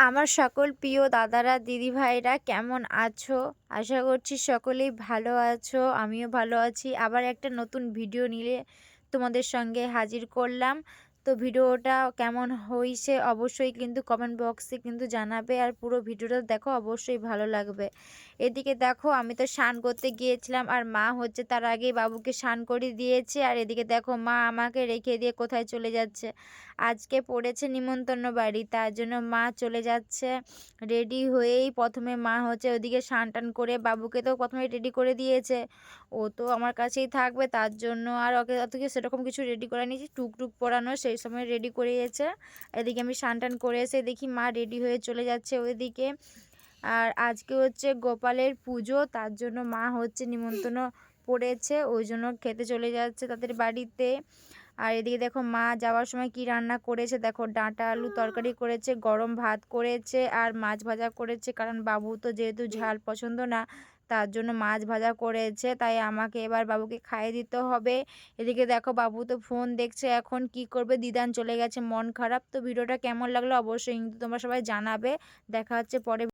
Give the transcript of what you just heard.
আমার সকল প্রিয় দাদারা দিদিভাইরা কেমন আছো? আশা করছি সকলেই ভালো আছো। আমিও ভালো আছি। আবার একটা নতুন ভিডিও নিয়ে তোমাদের সঙ্গে হাজির করলাম। তো ভিডিওটা কেমন হইছে অবশ্যই কিন্তু কমেন্ট বক্সে কিন্তু জানাবে। আর পুরো ভিডিওটা দেখো, অবশ্যই ভালো লাগবে। এদিকে দেখো, আমি তো স্নান করতে গিয়েছিলাম আর মা হচ্ছে তার আগেই বাবুকে স্নান করিয়ে দিয়েছে। আর এদিকে দেখো, মা আমাকে রেখে দিয়ে কোথায় চলে যাচ্ছে। আজকে পড়েছে নিমন্ত্রণ বাড়ি, তার জন্য মা চলে যাচ্ছে। রেডি হয়েই প্রথমে মা হচ্ছে ওদিকে স্নান টান করে বাবুকে তো প্রথমে রেডি করে দিয়েছে। ও তো আমার কাছেই থাকবে, তার জন্য আর ওকে অত সেরকম কিছু রেডি করে নিয়েছি, টুকটুক পরানো সেই সময় রেডি করিয়েছে। এদিকে আমি স্নান টান করে এসে দেখি মা রেডি হয়ে চলে যাচ্ছে ওইদিকে। আর আজকে হচ্ছে গোপালের পুজো, তার জন্য মা হচ্ছে নিমন্ত্রণ পড়েছে, ওই জন্য খেতে চলে যাচ্ছে তাদের বাড়িতে। আর এদিকে দেখো, মা যাওয়ার সময় কি রান্না করেছে দেখো, ডাঁটা আলু তরকারি করেছে, গরম ভাত করেছে আর মাছ ভাজা করেছে। কারণ বাবু তো যেহেতু ঝাল পছন্দ না, তার জন্য মাছ ভাজা করেছে, তাই আমাকে এবার বাবুকে খাইয়ে দিতে হবে। এদিকে দেখো, বাবু তো ফোন দেখছে, এখন কি করবে, দিদান চলে গেছে, মন খারাপ। তো ভিডিওটা কেমন লাগলো অবশ্যই কিন্তু তোমরা সবাই জানাবে। দেখা হচ্ছে পরে।